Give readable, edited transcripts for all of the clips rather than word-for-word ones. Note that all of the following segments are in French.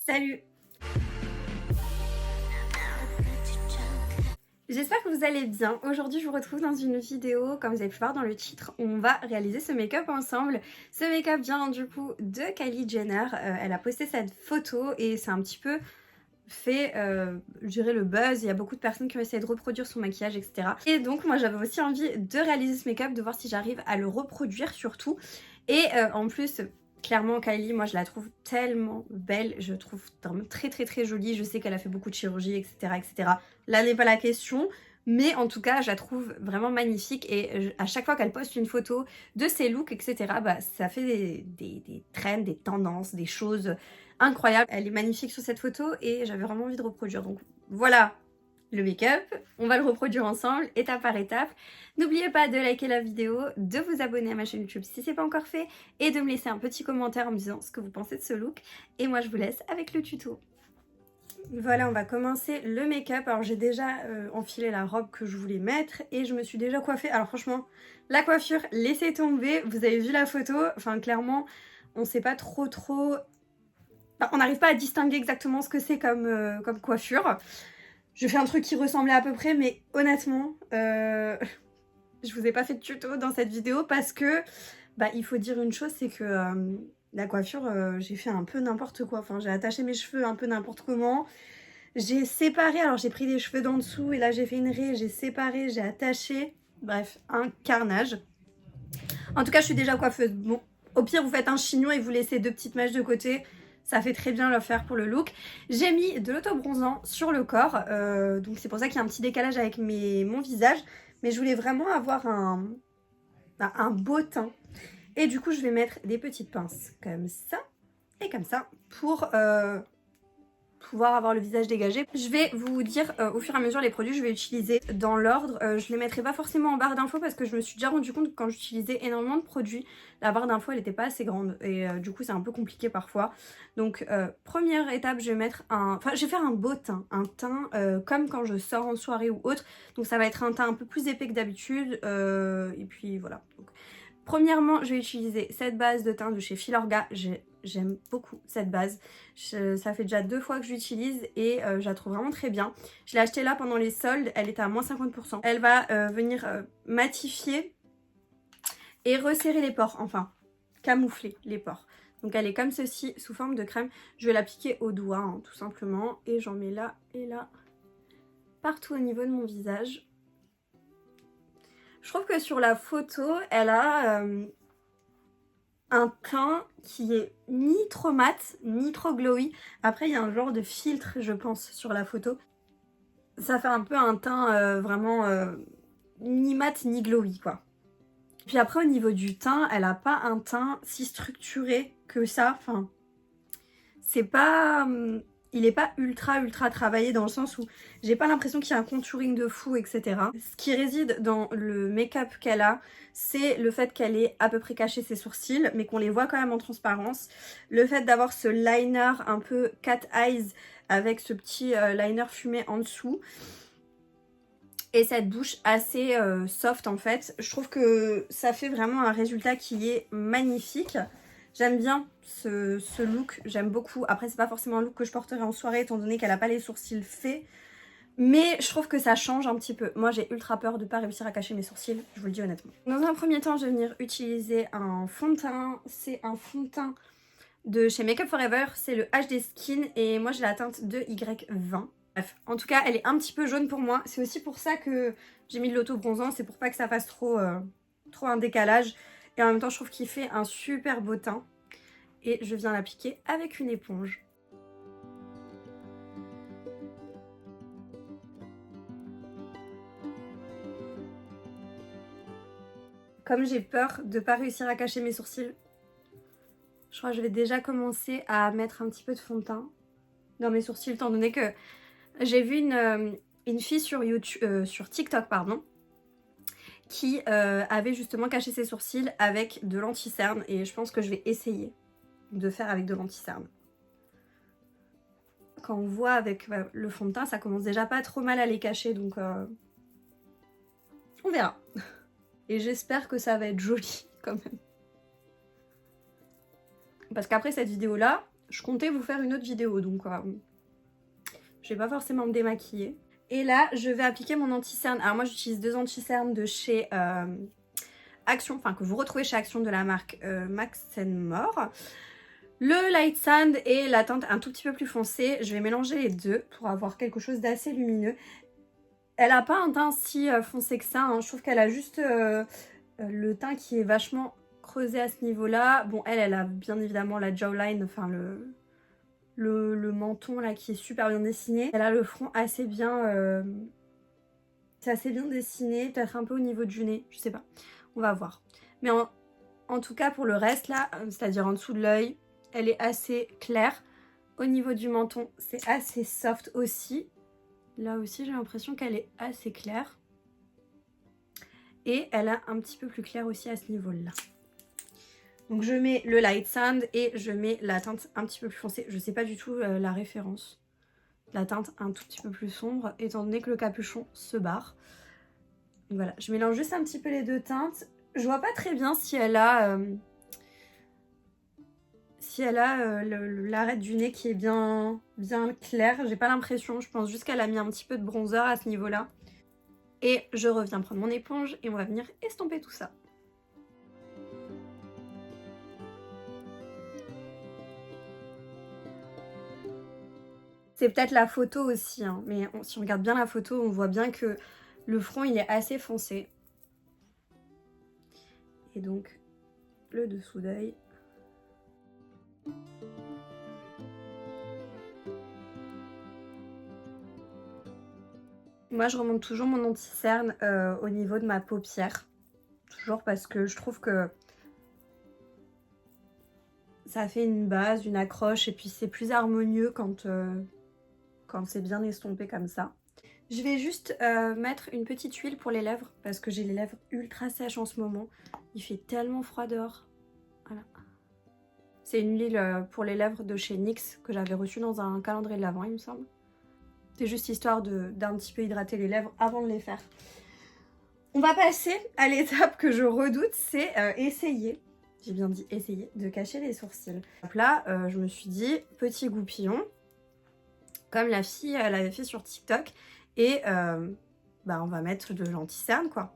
Salut! J'espère que vous allez bien. Aujourd'hui, je vous retrouve dans une vidéo, comme vous avez pu voir dans le titre, où on va réaliser ce make-up ensemble. Ce make-up vient du coup de Kylie Jenner. Elle a posté cette photo et c'est un petit peu fait, je dirais, le buzz. Il y a beaucoup de personnes qui ont essayé de reproduire son maquillage, etc. Et donc, moi, j'avais aussi envie de réaliser ce make-up, de voir si j'arrive à le reproduire surtout. Et en plus... Clairement, Kylie, moi je la trouve tellement belle, je trouve vraiment très jolie. Je sais qu'elle a fait beaucoup de chirurgie, etc. etc. Là n'est pas la question, mais en tout cas, je la trouve vraiment magnifique. Et à chaque fois qu'elle poste une photo de ses looks, etc., bah, ça fait des trends, des tendances, des choses incroyables. Elle est magnifique sur cette photo et j'avais vraiment envie de reproduire. Donc voilà le make-up, on va le reproduire ensemble, étape par étape. N'oubliez pas de liker la vidéo, de vous abonner à ma chaîne YouTube si c'est pas encore fait, et de me laisser un petit commentaire en me disant ce que vous pensez de ce look. Et moi je vous laisse avec le tuto. Voilà, on va commencer le make-up. Alors j'ai déjà enfilé la robe que je voulais mettre et je me suis déjà coiffée. Alors franchement, la coiffure, laissez tomber. Vous avez vu la photo, enfin clairement, on sait pas trop... Enfin, on n'arrive pas à distinguer exactement ce que c'est comme coiffure. Je fais un truc qui ressemblait à peu près, mais honnêtement, je vous ai pas fait de tuto dans cette vidéo parce que, bah, il faut dire une chose, c'est que la coiffure, j'ai fait un peu n'importe quoi. Enfin, j'ai attaché mes cheveux un peu n'importe comment. J'ai séparé, alors j'ai pris des cheveux d'en dessous et là j'ai fait une raie, j'ai séparé, j'ai attaché. Bref, un carnage. En tout cas, je suis déjà coiffeuse. Bon, au pire, vous faites un chignon et vous laissez deux petites mèches de côté. Ça fait très bien le faire pour le look. J'ai mis de l'auto-bronzant sur le corps. Donc c'est pour ça qu'il y a un petit décalage avec mon visage. Mais je voulais vraiment avoir un beau teint. Et du coup, je vais mettre des petites pinces comme ça et comme ça pour pouvoir avoir le visage dégagé. Je vais vous dire au fur et à mesure les produits que je vais utiliser dans l'ordre. Je les mettrai pas forcément en barre d'infos parce que je me suis déjà rendu compte que quand j'utilisais énormément de produits, la barre d'infos elle était pas assez grande et du coup c'est un peu compliqué parfois. Donc première étape, je vais mettre je vais faire un beau teint, un teint comme quand je sors en soirée ou autre. Donc ça va être un teint un peu plus épais que d'habitude et puis voilà. Donc, premièrement, je vais utiliser cette base de teint de chez Filorga. J'aime beaucoup cette base. Ça fait déjà 2 fois que je l'utilise et je la trouve vraiment très bien. Je l'ai achetée là pendant les soldes, elle était à moins 50%. Elle va venir matifier et resserrer les pores, enfin camoufler les pores. Donc elle est comme ceci, sous forme de crème. Je vais l'appliquer au doigt, hein, tout simplement. Et j'en mets là et là, partout au niveau de mon visage. Je trouve que sur la photo, elle a un teint qui est ni trop mat, ni trop glowy. Après, il y a un genre de filtre, je pense, sur la photo. Ça fait un peu un teint vraiment ni mat, ni glowy, quoi. Puis après, au niveau du teint, elle a pas un teint si structuré que ça. Enfin, c'est pas... il est pas ultra travaillé dans le sens où j'ai pas l'impression qu'il y a un contouring de fou, etc. Ce qui réside dans le make-up qu'elle a, c'est le fait qu'elle ait à peu près caché ses sourcils, mais qu'on les voit quand même en transparence. Le fait d'avoir ce liner un peu cat eyes avec ce petit liner fumé en dessous. Et cette bouche assez soft en fait. Je trouve que ça fait vraiment un résultat qui est magnifique. J'aime bien ce look, j'aime beaucoup. Après, c'est pas forcément un look que je porterai en soirée étant donné qu'elle a pas les sourcils faits. Mais je trouve que ça change un petit peu. Moi, j'ai ultra peur de pas réussir à cacher mes sourcils, je vous le dis honnêtement. Dans un premier temps, je vais venir utiliser un fond de teint. C'est un fond de teint de chez Make Up For Ever. C'est le HD Skin et moi, j'ai la teinte de Y20. Bref, en tout cas, elle est un petit peu jaune pour moi. C'est aussi pour ça que j'ai mis de l'auto-bronzant. C'est pour pas que ça fasse trop un décalage. Et en même temps, je trouve qu'il fait un super beau teint. Et je viens l'appliquer avec une éponge. Comme j'ai peur de pas réussir à cacher mes sourcils, je crois que je vais déjà commencer à mettre un petit peu de fond de teint dans mes sourcils, étant donné que j'ai vu une fille sur YouTube, sur TikTok, pardon, qui avait justement caché ses sourcils avec de l'anti-cerne et je pense que je vais essayer de faire avec de l'anti-cerne. Quand on voit avec le fond de teint, ça commence déjà pas trop mal à les cacher, donc on verra. Et j'espère que ça va être joli quand même. Parce qu'après cette vidéo là, je comptais vous faire une autre vidéo, donc je vais pas forcément me démaquiller. Et là, je vais appliquer mon anti-cerne. Alors moi, j'utilise 2 anti-cernes de chez Action, enfin que vous retrouvez chez Action de la marque Max More. Le Light Sand et la teinte un tout petit peu plus foncée. Je vais mélanger les deux pour avoir quelque chose d'assez lumineux. Elle a pas un teint si foncé que ça, hein. Je trouve qu'elle a juste le teint qui est vachement creusé à ce niveau-là. Bon, elle a bien évidemment la jawline, enfin le menton là qui est super bien dessiné. Elle a le front assez bien... c'est assez bien dessiné, peut-être un peu au niveau du nez, je sais pas. On va voir. Mais en tout cas, pour le reste là, c'est-à-dire en dessous de l'œil, elle est assez claire. Au niveau du menton, c'est assez soft aussi. Là aussi, j'ai l'impression qu'elle est assez claire. Et elle a un petit peu plus clair aussi à ce niveau-là. Donc je mets le Light Sand et je mets la teinte un petit peu plus foncée. Je sais pas du tout la référence. La teinte un tout petit peu plus sombre, étant donné que le capuchon se barre. Donc voilà, je mélange juste un petit peu les deux teintes. Je vois pas très bien si elle a... l'arête du nez qui est bien claire. J'ai pas l'impression, je pense juste qu'elle a mis un petit peu de bronzer à ce niveau-là. Et je reviens prendre mon éponge et on va venir estomper tout ça. C'est peut-être la photo aussi, hein, mais si on regarde bien la photo, on voit bien que le front il est assez foncé. Et donc le dessous d'œil. Moi je remonte toujours mon anti-cerne au niveau de ma paupière. Toujours parce que je trouve que ça fait une base, une accroche et puis c'est plus harmonieux quand c'est bien estompé comme ça. Je vais juste mettre une petite huile pour les lèvres parce que j'ai les lèvres ultra sèches en ce moment. Il fait tellement froid dehors. Voilà. C'est une huile pour les lèvres de chez NYX que j'avais reçue dans un calendrier de l'Avent, il me semble. C'est juste histoire d'un petit peu hydrater les lèvres avant de les faire. On va passer à l'étape que je redoute, c'est essayer, j'ai bien dit essayer, de cacher les sourcils. Donc là, je me suis dit, petit goupillon, comme la fille elle avait fait sur TikTok, et on va mettre de l'anti-cerne quoi.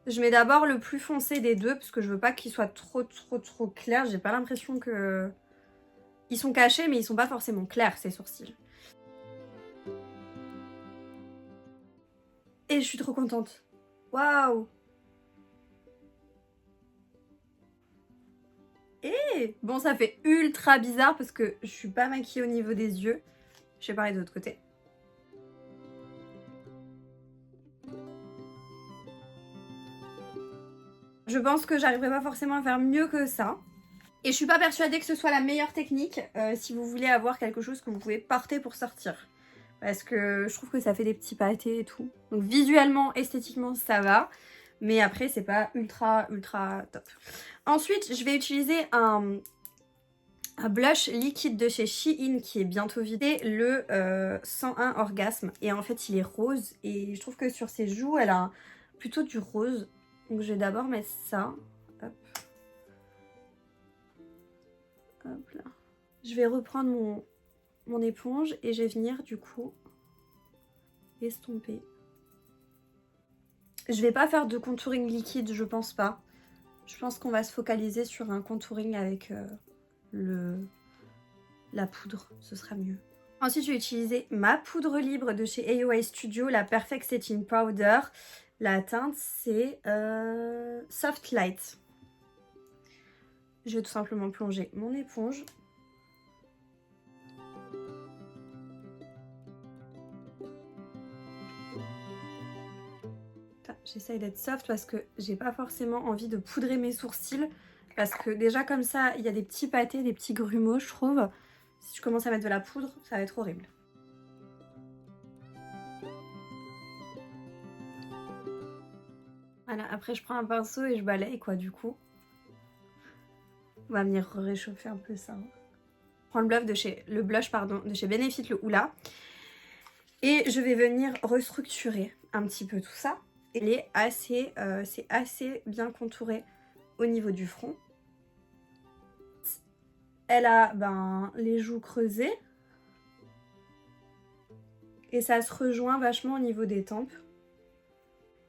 Je mets d'abord le plus foncé des deux parce que je veux pas qu'il soit trop clair. J'ai pas l'impression que... Ils sont cachés mais ils sont pas forcément clairs ces sourcils. Et je suis trop contente. Waouh! Et bon, ça fait ultra bizarre parce que je suis pas maquillée au niveau des yeux. Je vais pareil de l'autre côté. Je pense que j'arriverai pas forcément à faire mieux que ça. Et je suis pas persuadée que ce soit la meilleure technique si vous voulez avoir quelque chose que vous pouvez porter pour sortir. Parce que je trouve que ça fait des petits pâtés et tout. Donc visuellement, esthétiquement, ça va. Mais après, c'est pas ultra top. Ensuite, je vais utiliser un blush liquide de chez Shein qui est bientôt vidé, le 101 Orgasme. Et en fait, il est rose. Et je trouve que sur ses joues, elle a plutôt du rose. Donc je vais d'abord mettre ça. Hop. Hop là. Je vais reprendre mon éponge et je vais venir du coup estomper. Je vais pas faire de contouring liquide, je pense pas. Je pense qu'on va se focaliser sur un contouring avec la poudre, ce sera mieux. Ensuite, je vais utiliser ma poudre libre de chez AOA Studio, la Perfect Setting Powder. La teinte, c'est Soft Light. Je vais tout simplement plonger mon éponge. J'essaye d'être soft parce que j'ai pas forcément envie de poudrer mes sourcils. Parce que déjà comme ça, il y a des petits pâtés, des petits grumeaux, je trouve. Si je commence à mettre de la poudre, ça va être horrible. Voilà, après je prends un pinceau et je balaye quoi du coup. On va venir réchauffer un peu ça. Je prends le blush de chez Benefit le Hoola. Et je vais venir restructurer un petit peu tout ça. C'est assez bien contouré au niveau du front. elle a les joues creusées. Et ça se rejoint vachement au niveau des tempes.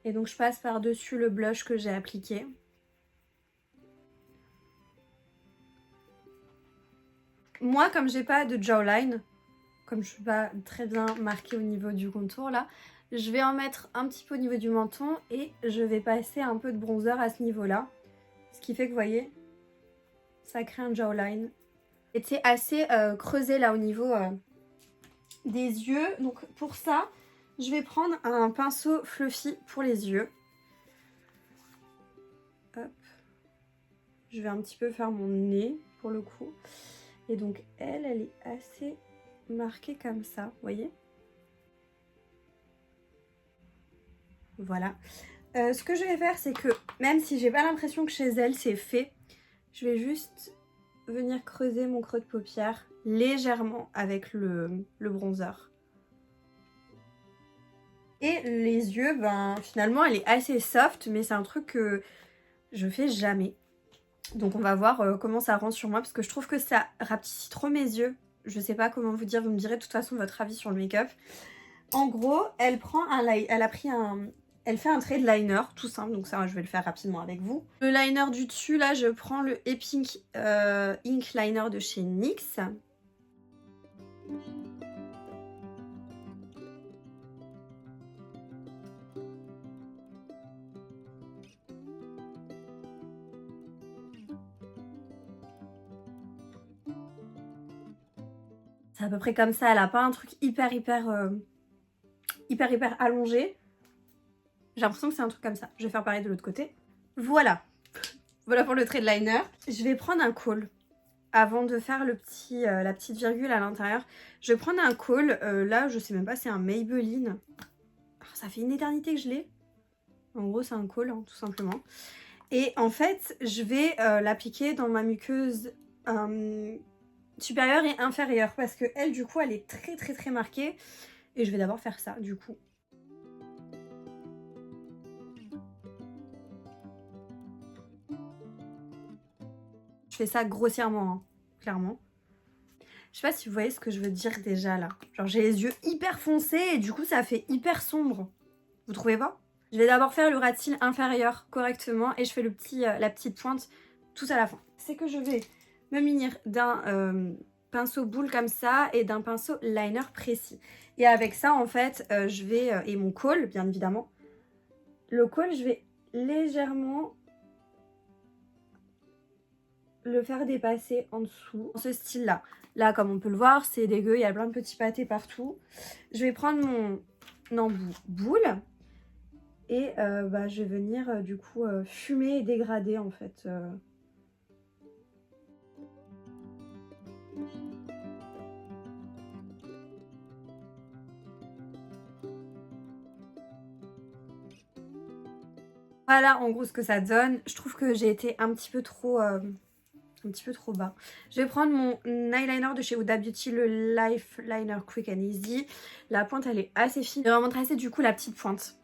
Et donc je passe par-dessus le blush que j'ai appliqué. Moi, comme j'ai pas de jawline, comme je suis pas très bien marquée au niveau du contour là, je vais en mettre un petit peu au niveau du menton et je vais passer un peu de bronzer à ce niveau-là. Ce qui fait que, vous voyez, ça crée un jawline. Et c'est assez creusé là au niveau des yeux. Donc pour ça, je vais prendre un pinceau fluffy pour les yeux. Hop. Je vais un petit peu faire mon nez pour le coup. Et donc elle est assez marquée comme ça, vous voyez? Voilà. Ce que je vais faire, c'est que même si j'ai pas l'impression que chez elle c'est fait, je vais juste venir creuser mon creux de paupière légèrement avec le bronzer. Et les yeux, finalement elle est assez soft, mais c'est un truc que je fais jamais. Donc on va voir comment ça rend sur moi, parce que je trouve que ça rapetissit trop mes yeux. Je sais pas comment vous dire, vous me direz de toute façon votre avis sur le make-up. En gros, elle fait un trade liner tout simple, donc ça je vais le faire rapidement avec vous. Le liner du dessus, là je prends le Epic Ink Liner de chez NYX. C'est à peu près comme ça, elle a pas un truc hyper allongé. J'ai l'impression que c'est un truc comme ça. Je vais faire pareil de l'autre côté. Voilà. Voilà pour le trade liner. Je vais prendre un col. Avant de faire la petite virgule à l'intérieur, je vais prendre un col. Là, je sais même pas, c'est un Maybelline. Alors, ça fait une éternité que je l'ai. En gros, c'est un col, hein, tout simplement. Et en fait, je vais l'appliquer dans ma muqueuse supérieure et inférieure. Parce que elle, du coup, elle est très marquée. Et je vais d'abord faire ça, du coup. Je fais ça grossièrement, hein, clairement. Je sais pas si vous voyez ce que je veux dire déjà là. Genre j'ai les yeux hyper foncés et du coup ça fait hyper sombre. Vous trouvez pas? Je vais d'abord faire le ras de cils inférieur correctement et je fais la petite pointe tout à la fin. C'est que je vais me munir d'un pinceau boule comme ça et d'un pinceau liner précis. Et avec ça en fait je vais, et mon col bien évidemment, le col je vais légèrement le faire dépasser en dessous, dans ce style là. Là comme on peut le voir c'est dégueu, il y a plein de petits pâtés partout. Je vais prendre mon embout boule et je vais venir du coup fumer et dégrader en fait. Voilà en gros ce que ça donne. Je trouve que j'ai été un petit peu trop bas. Je vais prendre mon eyeliner de chez Huda Beauty, le Life Liner Quick and Easy. La pointe elle est assez fine. Je vais vraiment tracer du coup la petite pointe.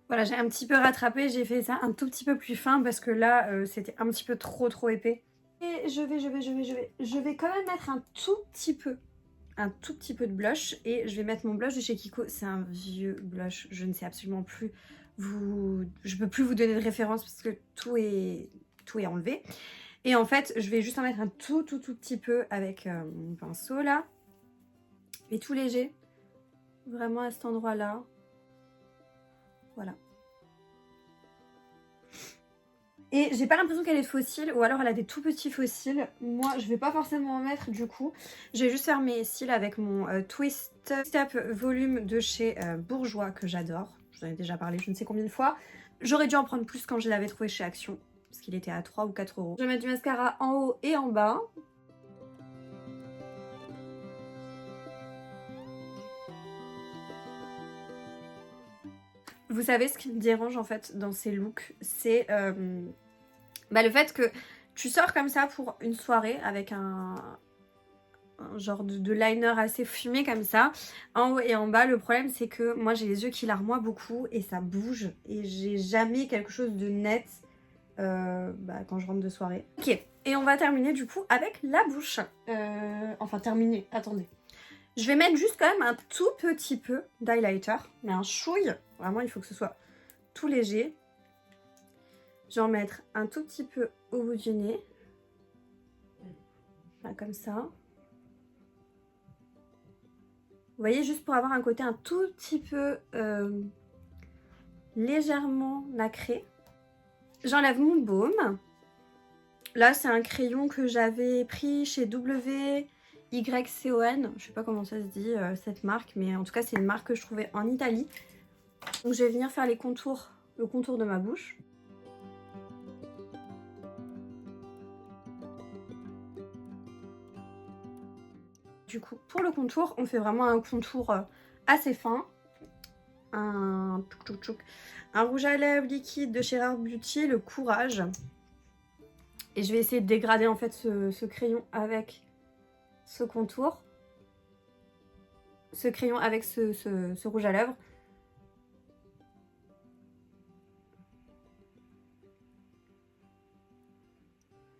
Voilà, j'ai un petit peu rattrapé, j'ai fait ça un tout petit peu plus fin parce que là, c'était un petit peu trop épais. Et je vais quand même mettre un tout petit peu de blush et je vais mettre mon blush de chez Kiko. C'est un vieux blush, je ne sais absolument plus je peux plus vous donner de référence parce que tout est enlevé. Et en fait, je vais juste en mettre un tout petit peu avec mon pinceau là. Et tout léger, vraiment à cet endroit-là. Voilà. Et j'ai pas l'impression qu'elle est de faux cils, ou alors elle a des tout petits faux cils. Moi, je vais pas forcément en mettre du coup. Je vais juste faire mes cils avec mon Twist Up Volume de chez Bourjois, que j'adore. Je vous en ai déjà parlé je ne sais combien de fois. J'aurais dû en prendre plus quand je l'avais trouvé chez Action, parce qu'il était à 3 ou 4 euros. Je vais mettre du mascara en haut et en bas. Vous savez ce qui me dérange en fait dans ces looks, c'est le fait que Tu sors comme ça pour une soirée avec un genre de liner assez fumé comme ça, en haut et en bas. Le problème c'est que moi j'ai les yeux qui larmoient beaucoup et ça bouge et j'ai jamais quelque chose de net quand je rentre de soirée. Ok, et on va terminer du coup avec la bouche. Enfin terminer, attendez. Je vais mettre juste quand même un tout petit peu d'highlighter, mais un chouille. Vraiment il faut que ce soit tout léger. Je vais en mettre un tout petit peu au bout du nez. Là, comme ça. Vous voyez, juste pour avoir un côté un tout petit peu légèrement nacré. J'enlève mon baume. Là, c'est un crayon que j'avais pris chez WYCON. Je sais pas comment ça se dit, cette marque, mais en tout cas, c'est une marque que je trouvais en Italie. Donc, je vais venir faire les contours, le contour de ma bouche. Du coup, pour le contour, on fait vraiment un contour assez fin. Un rouge à lèvres liquide de chez Rare Beauty, le Courage. Et je vais essayer de dégrader en fait ce crayon avec ce contour. Ce crayon avec ce rouge à lèvres.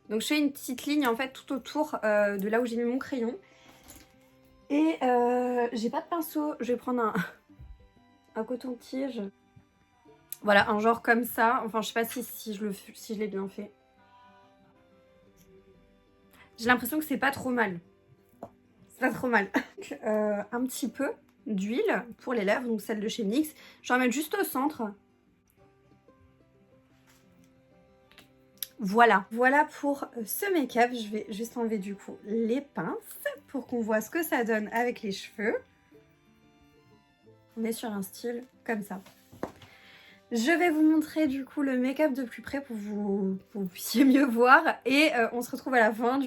Donc je fais une petite ligne en fait tout autour de là où j'ai mis mon crayon. Et j'ai pas de pinceau, je vais prendre un coton-tige. Voilà, un genre comme ça. Enfin, je sais pas si je l'ai bien fait. J'ai l'impression que c'est pas trop mal. C'est pas trop mal. Donc, un petit peu d'huile pour les lèvres, donc celle de chez NYX. Je vais en mettre juste au centre. Voilà. Voilà pour ce make-up. Je vais juste enlever du coup les pinces pour qu'on voit ce que ça donne avec les cheveux. On est sur un style comme ça. Je vais vous montrer du coup le make-up de plus près pour que vous puissiez mieux voir. Et on se retrouve à la fin.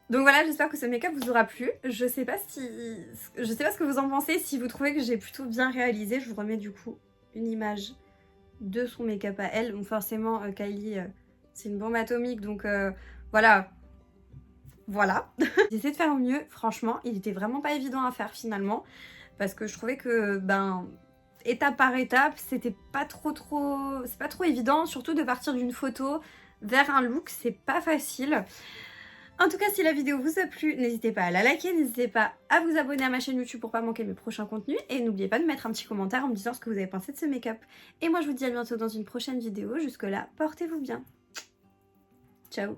Donc voilà, j'espère que ce make-up vous aura plu. Je sais pas ce que vous en pensez. Si vous trouvez que j'ai plutôt bien réalisé, je vous remets du coup une image de son make-up à elle. Donc forcément, Kylie, c'est une bombe atomique. Donc voilà. J'ai essayé de faire au mieux. Franchement, il était vraiment pas évident à faire finalement. Parce que je trouvais que, étape par étape, c'était pas trop évident. Surtout de partir d'une photo vers un look, c'est pas facile. En tout cas, si la vidéo vous a plu, n'hésitez pas à la liker, n'hésitez pas à vous abonner à ma chaîne YouTube pour pas manquer mes prochains contenus et n'oubliez pas de mettre un petit commentaire en me disant ce que vous avez pensé de ce make-up. Et moi, je vous dis à bientôt dans une prochaine vidéo. Jusque là, portez-vous bien. Ciao.